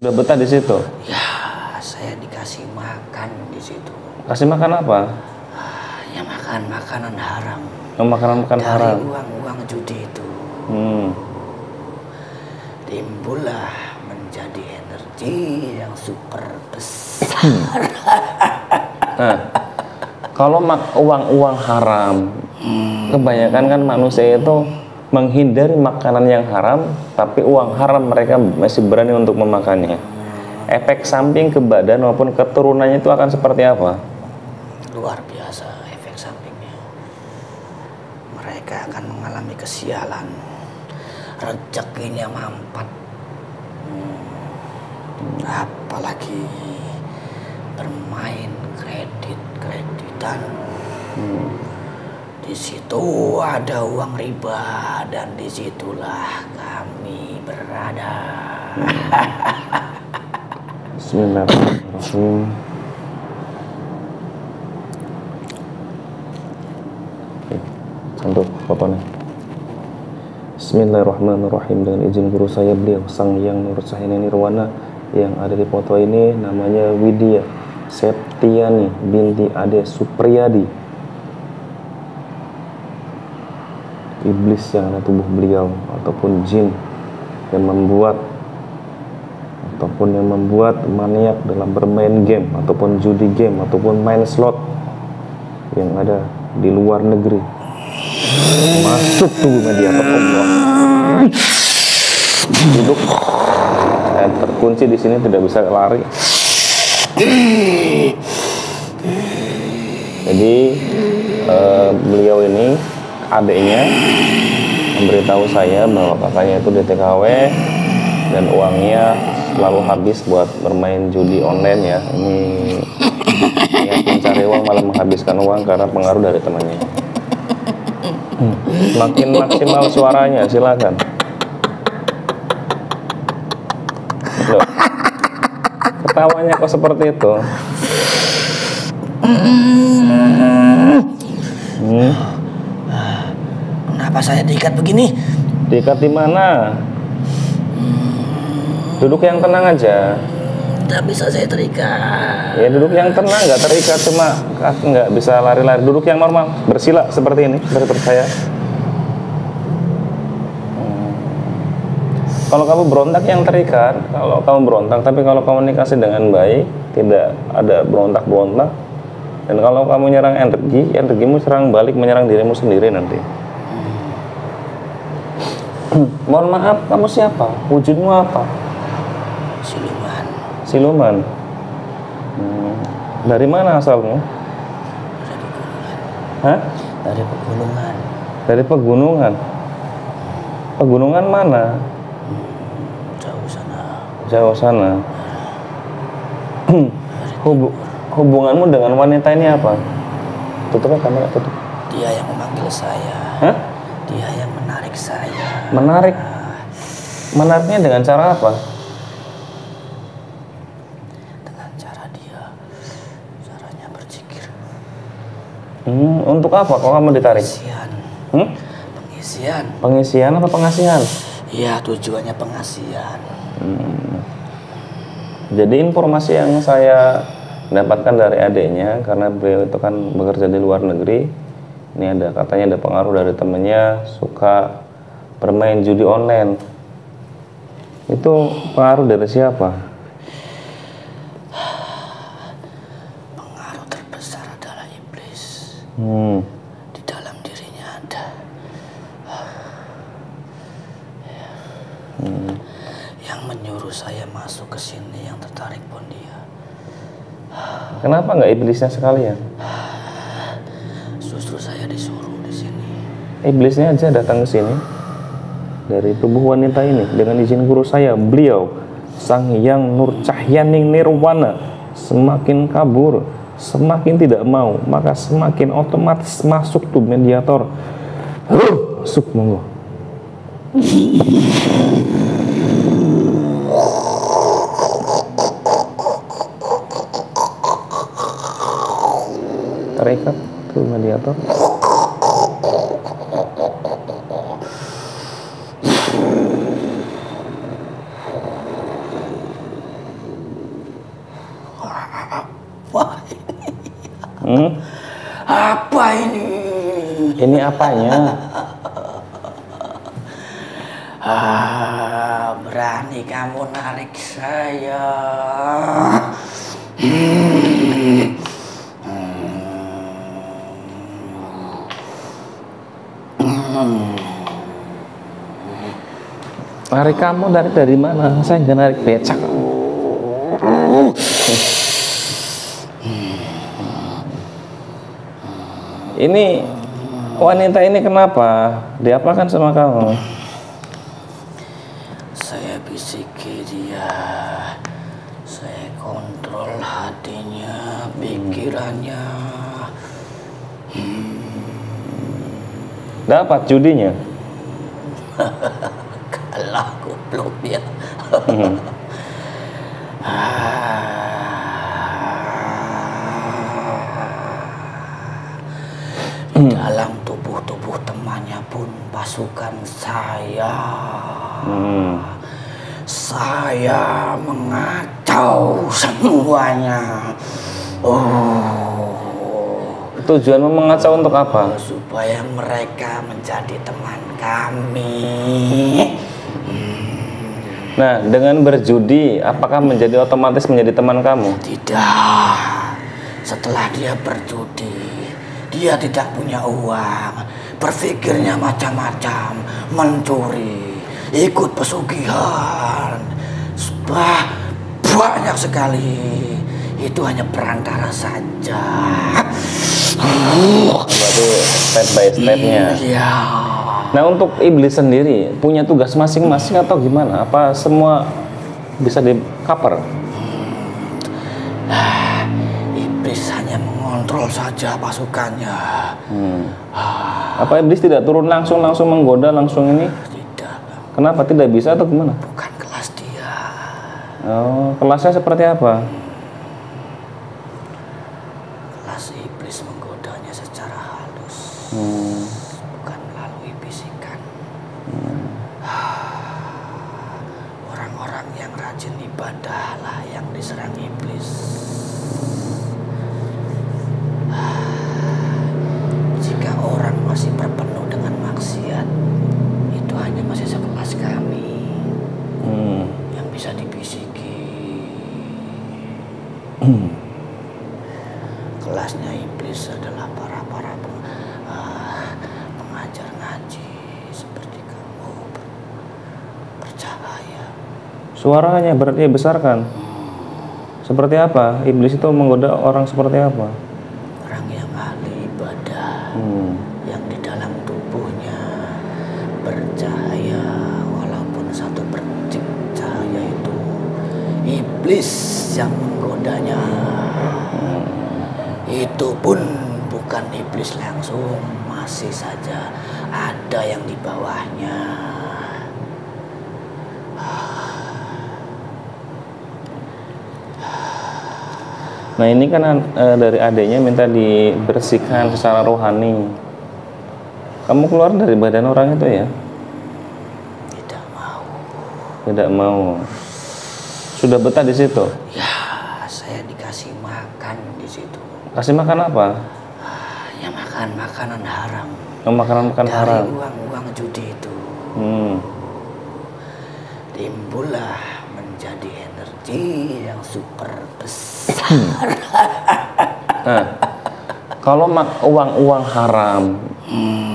Udah betah di situ? Ya, saya dikasih makan di situ. Kasih makan apa? Ya makan makanan haram. Makanan haram. Dari uang-uang judi itu. Timbullah menjadi energi yang super besar. Nah, kalau uang haram, kebanyakan kan manusia itu menghindari makanan yang haram, tapi uang haram mereka masih berani untuk memakannya. Efek samping ke badan maupun keturunannya itu akan seperti apa? Luar biasa efek sampingnya. Mereka akan mengalami kesialan, rezekinya mampat. Apalagi bermain kredit-kreditan. Di situ ada uang riba dan disitulah kami berada. Bismillahirrahmanirrahim. Cantik fotonya. Bismillahirrahmanirrahim. Dengan izin guru saya, beliau Sang Hyang Nur Cahya Nirwana, yang ada di foto ini namanya Widya Septiani binti Ade Supriyadi. Iblis yang ada tubuh beliau ataupun jin yang membuat maniak dalam bermain game ataupun judi game ataupun main slot yang ada di luar negeri masuk tubuh mediator Allah, duduk dan terkunci di sini, tidak bisa lari. Jadi beliau ini, adiknya, memberitahu saya bahwa kakaknya itu di TKW dan uangnya selalu habis buat bermain judi online ya. Ini niat mencari uang malah menghabiskan uang karena pengaruh dari temannya. Makin maksimal suaranya, silakan. Loh, ketawanya kok seperti itu? Kenapa saya diikat begini? Diikat di mana? Duduk yang tenang aja. Tidak bisa saya terikat. Ya duduk yang tenang, nggak terikat, cuma nggak bisa lari-lari. Duduk yang normal, bersila seperti ini, seperti saya. Kalau kamu berontak yang terikat, kalau kamu berontak, tapi kalau komunikasi dengan baik, tidak ada berontak-berontak. Dan kalau kamu nyerang energimu serang balik, menyerang dirimu sendiri nanti. Mohon maaf, kamu siapa? Wujudmu apa? Siluman. Siluman. Dari mana asalmu? Dari pegunungan. Hah? Dari pegunungan. Dari pegunungan. Pegunungan mana? Jauh sana. Jauh sana. Hubunganmu dengan wanita ini apa? Tutupnya kamera, tutup. Dia yang memanggil saya. Hah? Dia yang menarik saya. Menarik? Menariknya dengan cara apa? Dengan cara dia. Caranya berzikir. Untuk apa kalau kamu ditarik? Pengisian. Pengisian. Pengisian apa pengasihan? Iya, tujuannya pengasihan. Jadi informasi yang saya dapatkan dari adiknya, karena beliau itu kan bekerja di luar negeri, ini katanya ada pengaruh dari temennya suka bermain judi online. Itu pengaruh dari siapa? Pengaruh terbesar adalah iblis. Di dalam dirinya ada. Yang menyuruh saya masuk ke sini, yang tertarik pun dia. Kenapa nggak iblisnya sekalian? Justru saya disuruh di sini. Iblisnya aja datang ke sini dari tubuh wanita ini dengan izin guru saya, beliau Sang Hyang Nur Cahya Nirwana. Semakin kabur, semakin tidak mau, maka semakin otomatis masuk tuh mediator. Masuk, monggo. Terikat tuh mediator. Apa ini? Ini apanya? Berani kamu narik saya. Narik kamu dari mana? Saya nggak narik becak. Ini wanita ini kenapa? Diapakan sama kamu? Saya bisiki dia. Saya kontrol hatinya, pikirannya. Dapat judinya? Kalah goblok dia. Dalam tubuh-tubuh temannya pun pasukan saya. Saya mengacau semuanya. Tujuanmu mengacau untuk apa? Supaya mereka menjadi teman kami. Nah, dengan berjudi, apakah menjadi otomatis menjadi teman kamu? Tidak. Setelah dia berjudi, dia tidak punya uang, berpikirnya macam-macam, mencuri, ikut pesugihan, banyak sekali. Itu hanya perantara saja. Berarti step by stepnya. Iya. Nah, untuk iblis sendiri punya tugas masing-masing atau gimana? Apa semua bisa di cover? Iblis hanya mengontrol saja pasukannya. Apa iblis tidak turun langsung menggoda langsung ini? Tidak. Kenapa tidak bisa atau gimana? Bukan kelas dia. Oh, kelasnya seperti apa? Kelas iblis menggodanya secara halus. Bukan melalui bisikan. Orang-orang yang rajin ibadah lah yang diserang iblis. Jika orang masih berpenuh dengan maksiat, itu hanya masih sekelas kami yang bisa dibisiki. Kelasnya iblis adalah para pengajar ngaji seperti kamu, bercahaya. Suaranya berarti besarkan. Seperti apa? Iblis itu menggoda orang seperti apa? Orang yang ahli ibadah, yang di dalam tubuhnya bercahaya, walaupun satu percik cahaya itu iblis yang menggodanya. Itu pun bukan iblis langsung, masih saja ada yang di bawahnya. Nah, ini kan dari adiknya minta dibersihkan secara rohani. Kamu keluar dari badan orang itu ya? Tidak mau. Tidak mau. Sudah betah di situ? Ya, saya dikasih makan di situ. Kasih makan apa? Ya makan makanan haram. Makanan haram. Dari uang-uang judi itu. Timbullah menjadi energi yang super besar. Nah, kalau uang haram,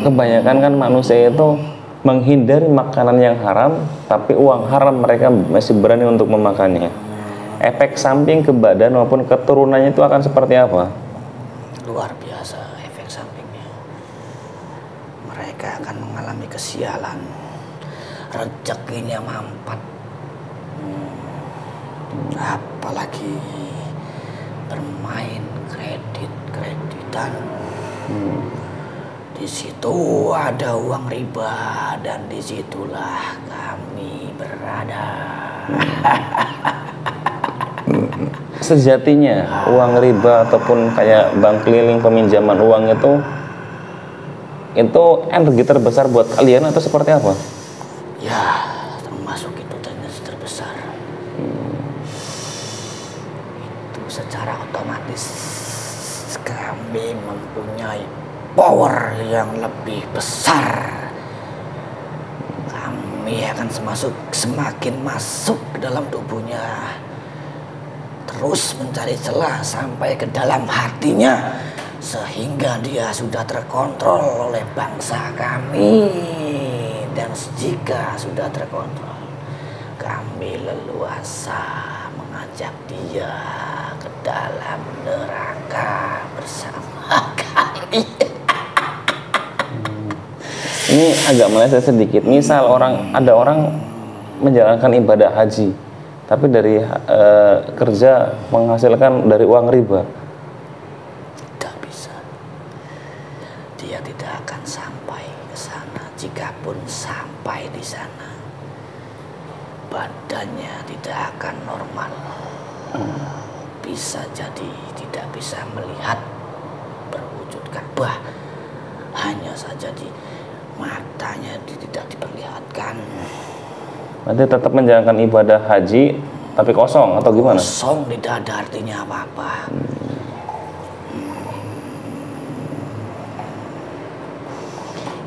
kebanyakan kan manusia itu menghindari makanan yang haram, tapi uang haram mereka masih berani untuk memakannya. Efek samping ke badan maupun keturunannya itu akan seperti apa? Luar biasa efek sampingnya. Mereka akan mengalami kesialan, rezekinya mampat. Apalagi bermain kredit-kreditan. Di situ ada uang riba dan disitulah kami berada. Sejatinya uang riba ataupun kayak bank keliling peminjaman uang itu energi terbesar buat kalian atau seperti apa? Ya, termasuk itu energi terbesar. Itu secara otomatis kami mempunyai power yang lebih besar. Kami akan semakin masuk ke dalam tubuhnya, terus mencari celah sampai ke dalam hatinya, sehingga dia sudah terkontrol oleh bangsa kami. Dan jika sudah terkontrol, kami leluasa mengajak dia ke dalam neraka bersama kami. Ini agak meleset sedikit. Misal ada orang menjalankan ibadah haji, tapi dari kerja menghasilkan dari uang riba. Tidak bisa. Dia tidak akan sampai ke sana. Jikapun sampai di sana, badannya tidak akan normal. Bisa jadi tidak bisa melihat berwujud Ka'bah. Hanya saja matanya tidak diperlihatkan. Nanti tetap menjalankan ibadah haji tapi kosong atau gimana? Kosong, tidak ada artinya apa-apa.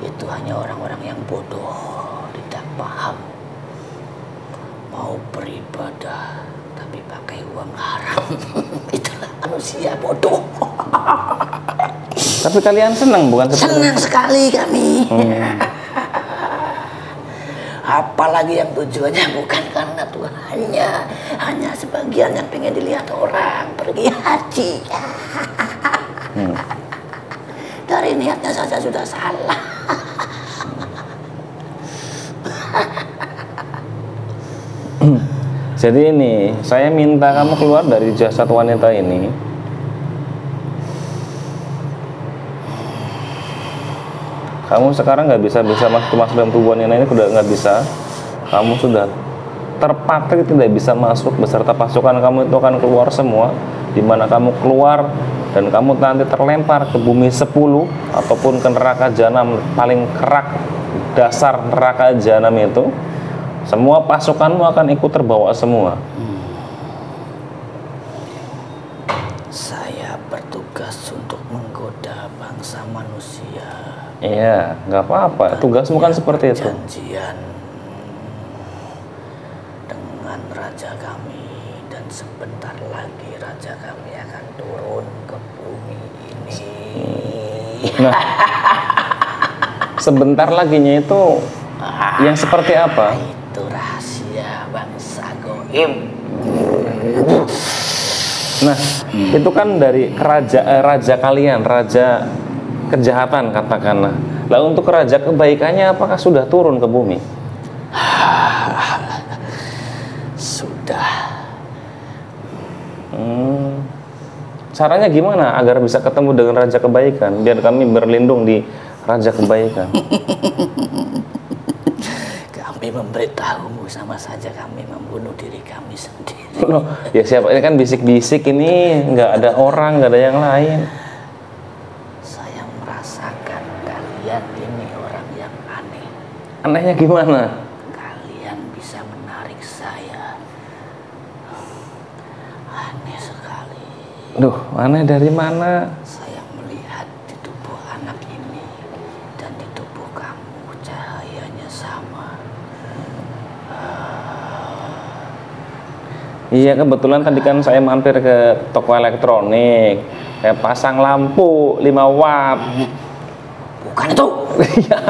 Itu hanya orang-orang yang bodoh, tidak paham. Mau beribadah tapi pakai uang haram. Itulah manusia bodoh. Tapi kalian senang bukan seperti Senang sekali kami. Apalagi yang tujuannya bukan karena Tuhannya, hanya sebagian yang pengen dilihat orang pergi haji. Dari niatnya saja sudah salah. Jadi ini, saya minta kamu keluar dari jasad wanita ini. Kamu sekarang nggak bisa masuk dalam tubuh wanita ini, udah nggak bisa. Kamu sudah terpatri tidak bisa masuk beserta pasukan kamu, itu akan keluar semua. Dimana kamu keluar dan kamu nanti terlempar ke bumi 10 ataupun ke neraka jahanam paling kerak, dasar neraka jahanam itu. Semua pasukanmu akan ikut terbawa semua. Saya bertugas untuk menggoda bangsa manusia. Iya, nggak apa-apa. Tugasmu kan seperti itu. Janjian dengan raja kami, dan sebentar lagi raja kami akan turun ke bumi ini. Nah, sebentar laginya itu yang seperti apa? Itu rahasia bangsa goib. Nah, itu kan dari raja kalian, raja kejahatan katakanlah. Lalu untuk raja kebaikannya apakah sudah turun ke bumi? Sudah. Caranya gimana agar bisa ketemu dengan raja kebaikan, biar kami berlindung di raja kebaikan? Kami memberitahumu, sama saja kami membunuh diri kami sendiri. Loh, ya siapa ini kan bisik-bisik ini, nggak ada orang, nggak ada yang lain. Saya merasakan kalian ini orang yang aneh. Anehnya gimana? Kalian bisa menarik saya. Aneh sekali. Duh, aneh dari mana? Saya melihat di tubuh anak ini dan di tubuh kamu cahayanya sama. Iya, kebetulan tadi kan saya mampir ke toko elektronik, saya pasang lampu 5 watt. Bukan itu. Ya,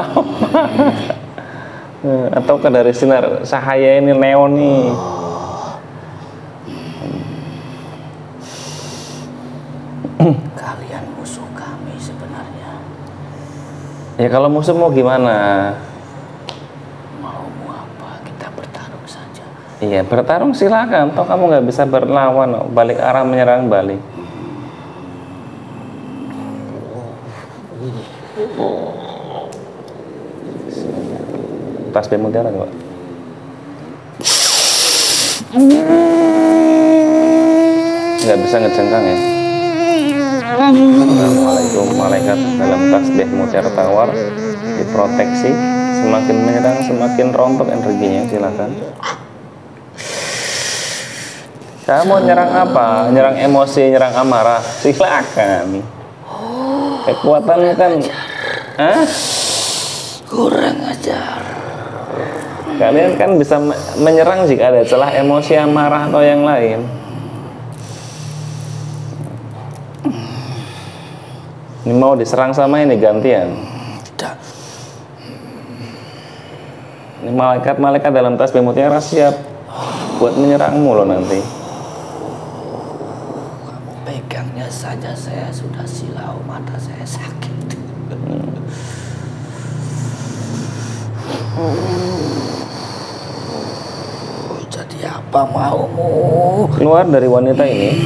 atau ke dari sinar cahaya ini neon nih. Kalian musuh kami sebenarnya. Ya kalau musuh mau gimana? Maumu apa? Kita bertarung saja. Iya, bertarung silakan. Toh kamu nggak bisa berlawan, balik arah menyerang balik. Tasbih mutiara Pak. Nggak bisa ngejengkang ya. Assalamualaikum malaikat dalam tasbih mutiara tawar diproteksi, semakin menyerang semakin rontok energinya. Silakan. Kamu nyerang apa? Nyerang emosi, nyerang amarah? Silakan. Kekuatan kan, hah? Kurang ajar. Kalian kan bisa menyerang jika ada celah emosi, amarah atau yang lain. Ini mau diserang sama ini gantian. Tidak. Ini malaikat-malaikat dalam tasbih mutiara siap buat menyerangmu loh nanti. Pegangnya saja saya sudah silau, mata saya sakit. Jadi apa maumu? Keluar dari wanita ini,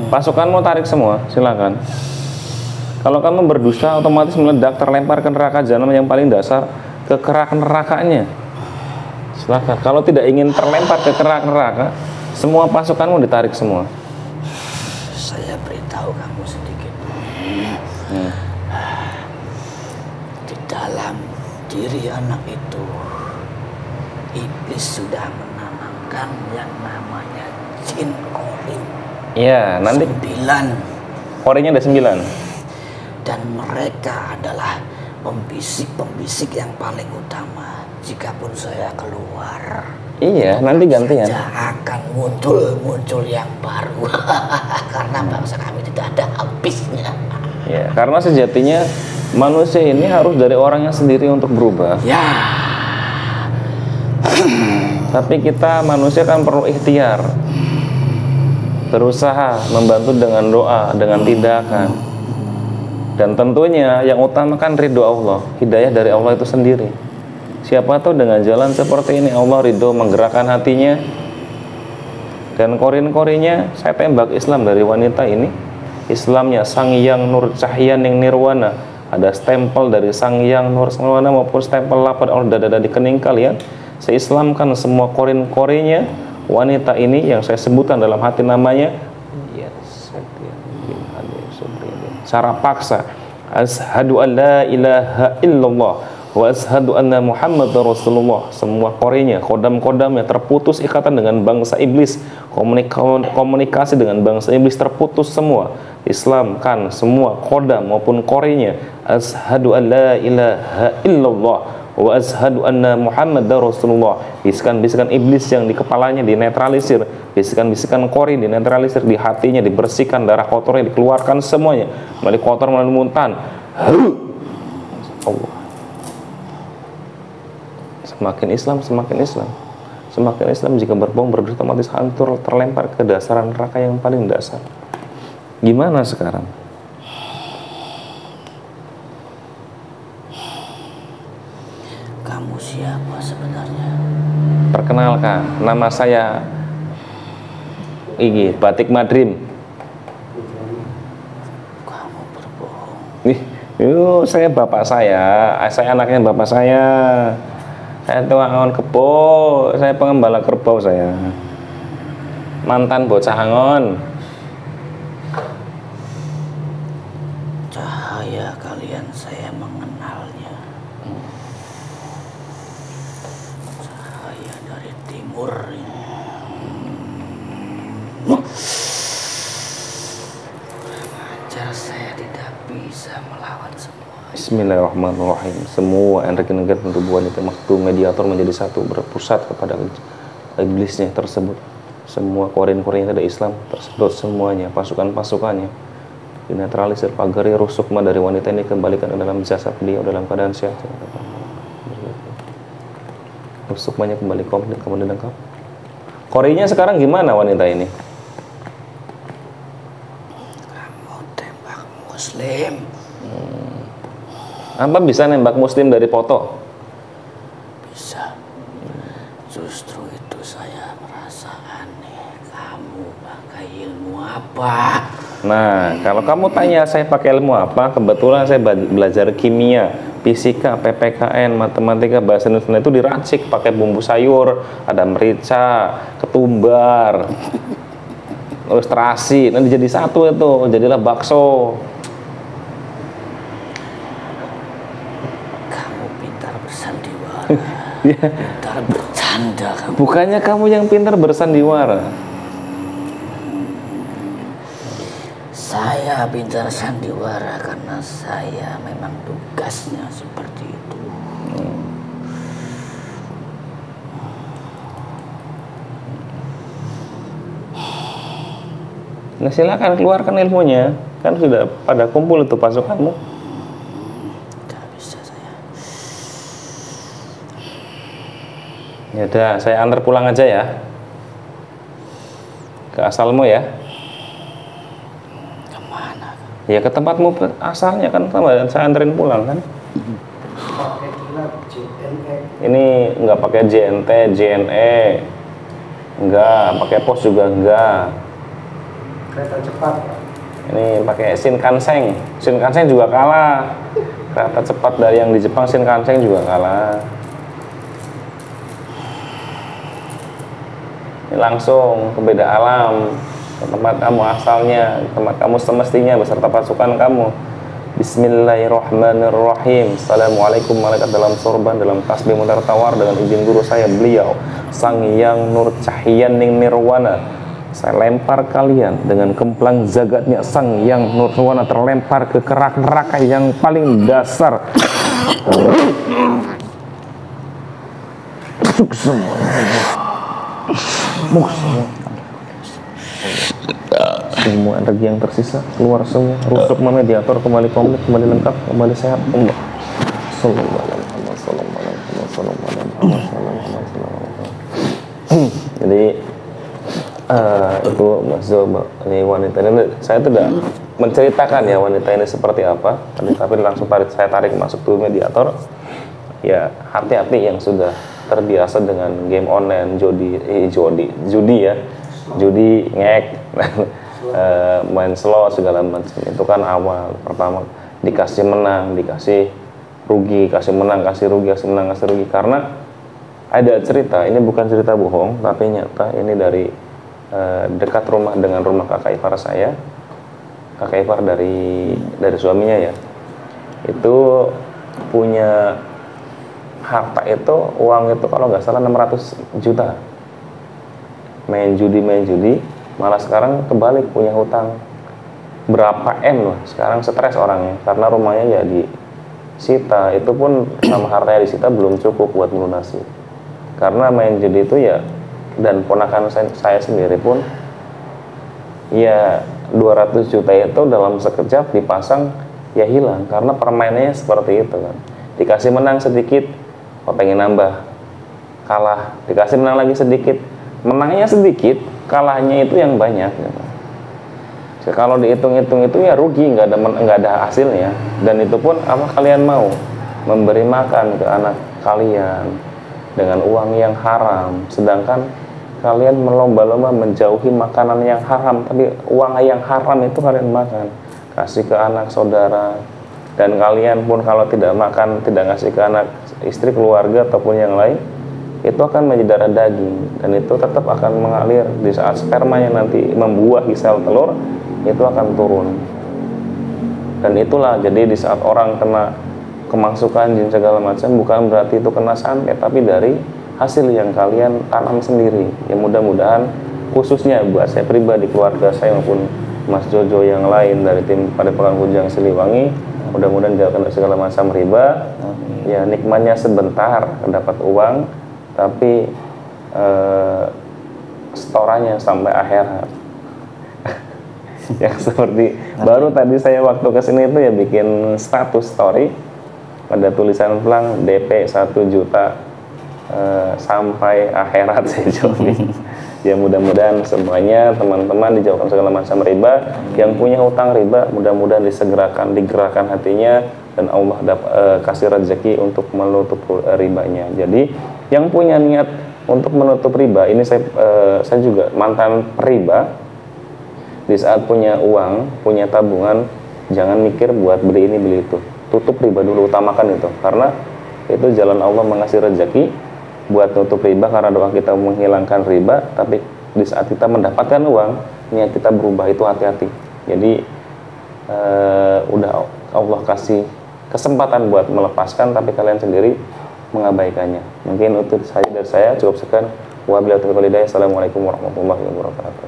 pasukanmu tarik semua, silakan. Kalau kamu berdusta, otomatis meledak, terlempar ke neraka jahanam yang paling dasar, ke kerak nerakanya. Silakan. Kalau tidak ingin terlempar ke kerak neraka, semua pasukanmu ditarik semua. Saya beritahu kamu sedikit. Di dalam diri anak itu, iblis sudah menanamkan yang namanya jin korin. Iya, nanti 9. korenya ada 9. Dan mereka adalah pembisik-pembisik yang paling utama. Jikapun saya keluar, Iya, nanti gantian. saja akan muncul yang baru. Karena bangsa kami tidak ada habisnya. Ya, karena sejatinya manusia ini harus dari orangnya sendiri untuk berubah. Ya, Tapi kita manusia kan perlu ikhtiar, berusaha membantu dengan doa, dengan tindakan. Dan tentunya yang utama kan ridho Allah, hidayah dari Allah itu sendiri. Siapa tahu dengan jalan seperti ini Allah ridho menggerakkan hatinya. Dan korin-korinya saya tembak Islam dari wanita ini. Islamnya Sang Hyang Nur Cahyaning Nirwana. Ada stempel dari Sang Hyang Nur Nirwana maupun stempel lapar Allah dada di kening kalian. Saya Islamkan semua korin-korinya wanita ini yang saya sebutkan dalam hati namanya. Secara paksa, asyhadu an la ilaha illallah wa asyhadu anna muhammadar rasulullah. Semua korenya, kodam-kodamnya terputus ikatan dengan bangsa iblis, komunikasi dengan bangsa iblis terputus semua. Islam kan semua kodam maupun korenya, asyhadu an la ilaha illallah wa asyhadu anna muhammadar rasulullah. Bisikan-bisikan iblis yang di kepalanya dinetralisir, bisikan-bisikan kori dinetralisir, di hatinya dibersihkan, darah kotornya dikeluarkan semuanya, melalui kotor melalui muntahan. Allah. Semakin Islam, semakin Islam, semakin Islam. Jika berbohong berdusta otomatis hancur, terlempar ke dasaran neraka yang paling dasar. Gimana sekarang? kamu siapa sebenarnya? Perkenalkan, nama saya Igi Batik Madrim. Kamu berbohong. Saya bapak saya anaknya bapak saya. Saya tukang angon kebo, saya pengembala kerbau saya. Mantan bocah angon. Cahaya kalian saya mengenalnya. Cahaya dari timur ini. Ajar saya tidak bisa melawan semua. Bismillahirrahmanirrahim. Semua energi-energi tubuh wanita makhluk mediator menjadi satu, berpusat kepada iblisnya tersebut. Semua korin-korin yang ada Islam tersedot semuanya, pasukan-pasukannya dinetralisir, pagari ruh sukma dari wanita ini kembalikan ke dalam jasad beliau dalam keadaan sehat. Ruh sukmanya kembali komplit, kemudian lengkap. Korinya sekarang gimana wanita ini? Kamu tembak muslim. Apa bisa nembak muslim dari foto? Bisa. Justru itu saya merasa aneh. Kamu pakai ilmu apa? Nah, kalau kamu tanya saya pakai ilmu apa, kebetulan saya belajar kimia, fisika, PPKN, matematika, bahasa Indonesia itu diracik pakai bumbu sayur, ada merica, ketumbar, terus terasi, nanti jadi satu itu, jadilah bakso. Kamu pintar bersandiwara. Pintar bercanda kamu. Bukannya kamu yang pintar bersandiwara. Saya pintar sandiwara karena saya memang tugasnya seperti itu. Nah silakan keluarkan ilmunya, kan sudah pada kumpul itu pasukanmu. Gak bisa saya. Ya udah, saya antar pulang aja ya, ke asalmu ya. Kemana? Ya ke tempatmu asalnya kan, sama dan saya anterin pulang kan. Pakai kilat JNE. Ini nggak pakai JNT, JNE, nggak pakai pos juga nggak. Kereta cepat, Pak. Ini pakai Shinkansen. Shinkansen juga kalah. Kereta cepat dari yang di Jepang, Shinkansen juga kalah. Ini langsung ke beda alam, ke tempat kamu asalnya, ke tempat kamu semestinya beserta pasukan kamu. Bismillahirrahmanirrahim. Assalamualaikum malaikat dalam sorban, dalam tasbih mutar tawar, dengan izin guru saya beliau Sang Hyang Nurcahyaning Nirwana. Saya lempar kalian dengan kemplang zagatnya Sang Hyang Nirwana, terlempar ke kerak neraka yang paling dasar. Masuk semua. Semua energi yang tersisa keluar semua, rusuk mediator kembali komplit, kembali lengkap, kembali sehat. Jadi itu Mas Zoba, ini wanita ini saya tidak menceritakan ya wanita ini seperti apa, tapi langsung saya tarik masuk tuh mediator. Ya hati-hati yang sudah terbiasa dengan game online, judi ya, judi ngek, main slot segala macam. Itu kan awal pertama dikasih menang, dikasih rugi, kasih menang, kasih rugi, kasih menang, kasih rugi. Karena ada cerita, ini bukan cerita bohong, tapi nyata ini dari dekat rumah dengan rumah kakak ipar saya, kakak ipar dari suaminya ya, itu punya harta itu, uang itu kalau nggak salah 600 juta. Main judi, malah sekarang kebalik punya hutang berapa M loh. Sekarang stres orangnya karena rumahnya ya disita, itu pun sama hartanya disita belum cukup buat melunasi. Karena main judi itu ya, dan ponakan saya sendiri pun ya 200 juta itu dalam sekejap dipasang ya hilang, karena permainannya seperti itu kan. Dikasih menang sedikit, pengen nambah, kalah, dikasih menang lagi sedikit, menangnya sedikit, kalahnya itu yang banyak gitu. Kalau dihitung-hitung itu ya rugi, nggak ada hasilnya. Dan itu pun apa kalian mau memberi makan ke anak kalian dengan uang yang haram, sedangkan kalian melomba-lomba menjauhi makanan yang haram, tapi uang yang haram itu kalian makan, kasih ke anak saudara. Dan kalian pun kalau tidak makan, tidak ngasih ke anak, istri, keluarga, ataupun yang lain, itu akan menjadi darah daging, dan itu tetap akan mengalir. Di saat spermanya nanti membuahi sel telur, itu akan turun. Dan itulah, jadi di saat orang kena kemasukan jin segala macam, bukan berarti itu kena santet, tapi dari hasil yang kalian tanam sendiri. Ya mudah-mudahan, khususnya buat saya pribadi, keluarga saya maupun Mas Jojo yang lain dari tim Padepokan Kujang Siliwangi, mudah-mudahan jauhkan dari segala macam riba. Ya nikmatnya sebentar dapat uang, tapi setorannya sampai akhirat. Yang seperti baru tadi saya waktu kesini itu ya bikin status story, ada tulisan pelang DP 1 juta sampai akhirat saya jamin. Ya mudah-mudahan semuanya teman-teman dijauhkan segala macam riba. Yang punya hutang riba mudah-mudahan digerakkan hatinya, dan Allah kasih rezeki untuk menutup ribanya. Jadi yang punya niat untuk menutup riba, ini saya juga mantan riba. Di saat punya uang, punya tabungan, jangan mikir buat beli ini beli itu, tutup riba dulu, utamakan itu, karena itu jalan Allah mengasih rezeki buat tutup riba, karena doa kita menghilangkan riba. Tapi di saat kita mendapatkan uang, niat kita berubah, itu hati-hati. Jadi udah Allah kasih kesempatan buat melepaskan, tapi kalian sendiri mengabaikannya. Mungkin itu saja dari saya, cukup sekian. Wabillahi taufiq wal hidayah. Assalamualaikum warahmatullahi wabarakatuh.